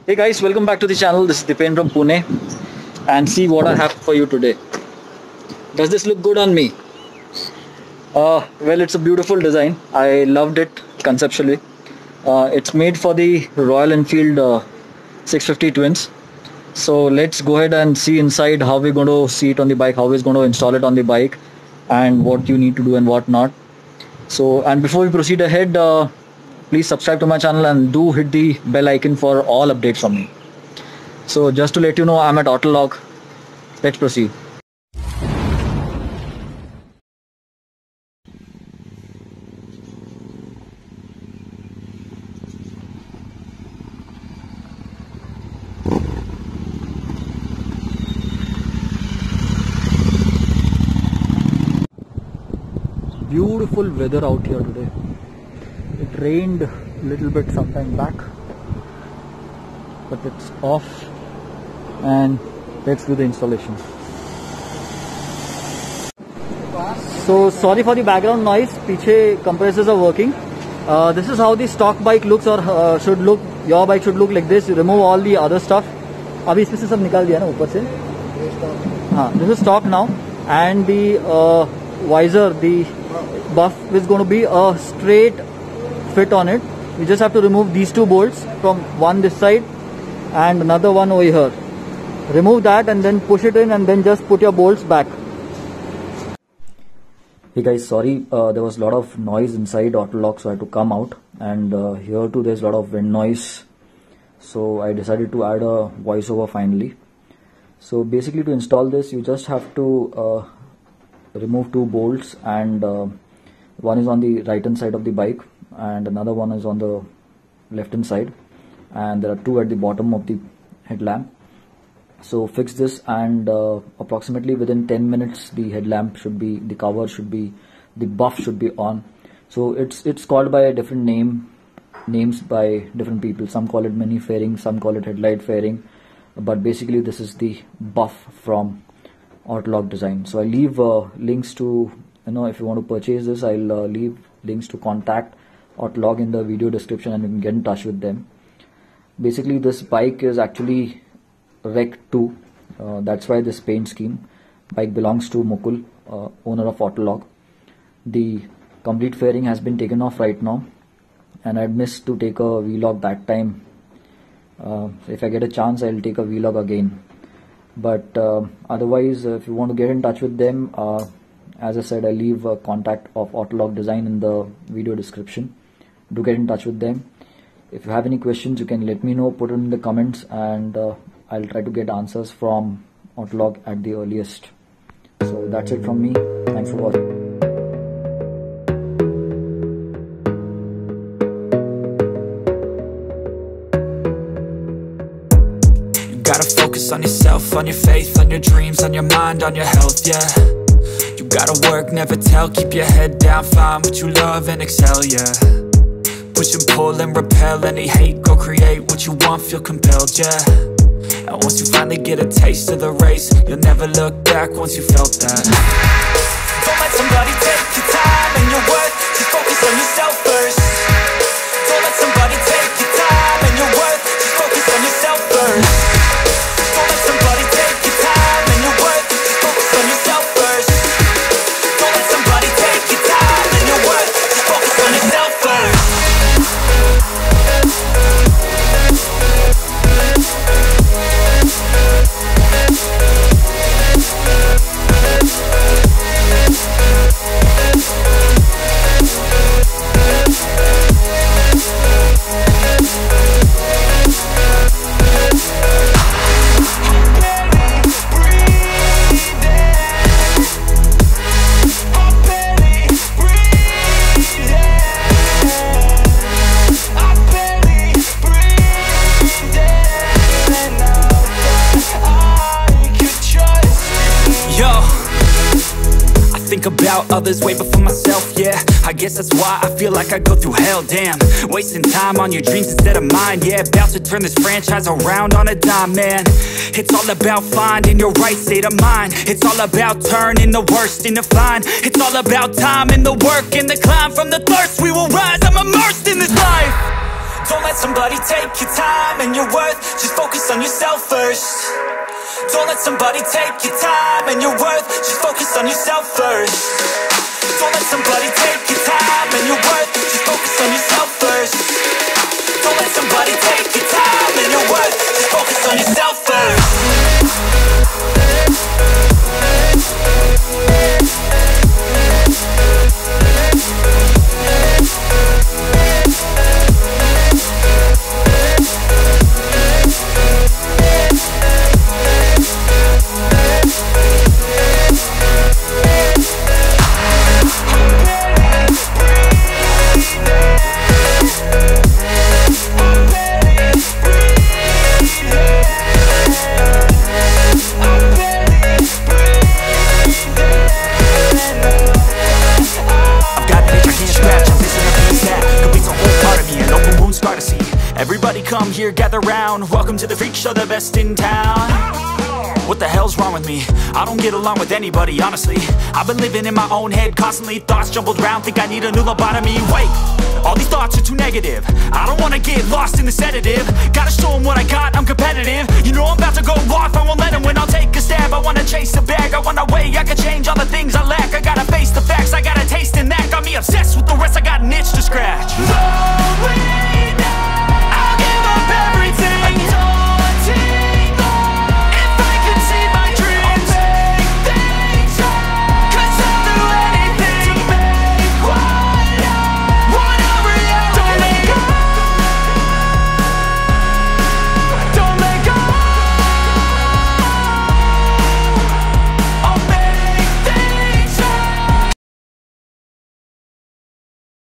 Hey guys, welcome back to the channel. This is Dipen from Pune, and see what I have for you today. Does this look good on me? Well, it's a beautiful design. I loved it conceptually. It's made for the Royal Enfield 650 Twins. So let's go ahead and see inside how we're going to see it on the bike, how we're going to install it on the bike, and what you need to do and what not. So, and before we proceed ahead, please subscribe to my channel and do hit the bell icon for all updates from me. So just to let you know, I'm at Autolog. Let's proceed. Beautiful weather out here today. It rained a little bit sometime back, but it's off, and let's do the installation. So sorry for the background noise. Piche compressors are working. This is how the stock bike looks, or should look. Your bike should look like this. You remove all the other stuff. अभी इसमें से सब निकाल दिया ना ऊपर से. हाँ, this is stock now, and the visor, the buff is going to be a straight fit on it. You just have to remove these two bolts, from one this side and another one over here. Remove that and then push it in, and then just put your bolts back. Hey guys, sorry, there was a lot of noise inside Autolog, so I had to come out, and here too there's a lot of wind noise, so I decided to add a voiceover finally. So basically, to install this, you just have to remove two bolts, and one is on the right hand side of the bike and another one is on the left hand side, and there are two at the bottom of the headlamp. So fix this, and approximately within 10 minutes the headlamp should be, the cover should be, the buff should be on. So it's called by a different names by different people. Some call it mini fairing, some call it headlight fairing, but basically this is the buff from Autolog design. So I leave links to, if you want to purchase this, I'll leave links to contact Autolog in the video description, and you can get in touch with them. Basically, this bike is actually Rec 2. That's why this paint scheme. Bike belongs to Mukul, owner of Autolog. The complete fairing has been taken off right now, and I'd missed to take a vlog that time. If I get a chance, I'll take a vlog again. But otherwise, if you want to get in touch with them, as I said, I leave a contact of Autolog Design in the video description. Do get in touch with them. If you have any questions, you can let me know, put it in the comments, and I'll try to get answers from Autolog at the earliest. So that's it from me. Thanks for watching. Gotta focus on yourself, on your faith, on your dreams, on your mind, on your health, yeah. You gotta work, never tell, keep your head down, find what you love and excel, yeah. Push and pull and repel any hate, go create what you want, feel compelled, yeah. And once you finally get a taste of the race, you'll never look back once you felt that. Don't let somebody take your time and your worth, just focus on yourself first. Don't let somebody take your time and your worth, just focus on yourself first. About others way before myself, yeah. I guess that's why I feel like I go through hell, damn. Wasting time on your dreams instead of mine, yeah. About to turn this franchise around on a dime, man. It's all about finding your right state of mind. It's all about turning the worst into fine. It's all about time and the work and the climb. From the thirst we will rise, I'm immersed in this life. Don't let somebody take your time and your worth. Just focus on yourself first. Don't let somebody take your time and your worth. Just focus on yourself first. Don't let somebody take your time and your worth. Just focus on yourself first. Don't let somebody take your time and your worth. Just focus on yourself first. Everybody come here, gather round. Welcome to the Freak Show, the best in town. What the hell's wrong with me? I don't get along with anybody, honestly. I've been living in my own head constantly. Thoughts jumbled round, think I need a new lobotomy. Wait, all these thoughts are too negative. I don't wanna get lost in the sedative. Gotta show them what I got, I'm competitive. You know I'm about to go off, I won't let them win. I'll take a stab, I wanna chase the bag. I wanna weigh, I can change all the things I lack. I gotta face the facts, I got a taste in that. Got me obsessed with the rest, I got an itch to scratch.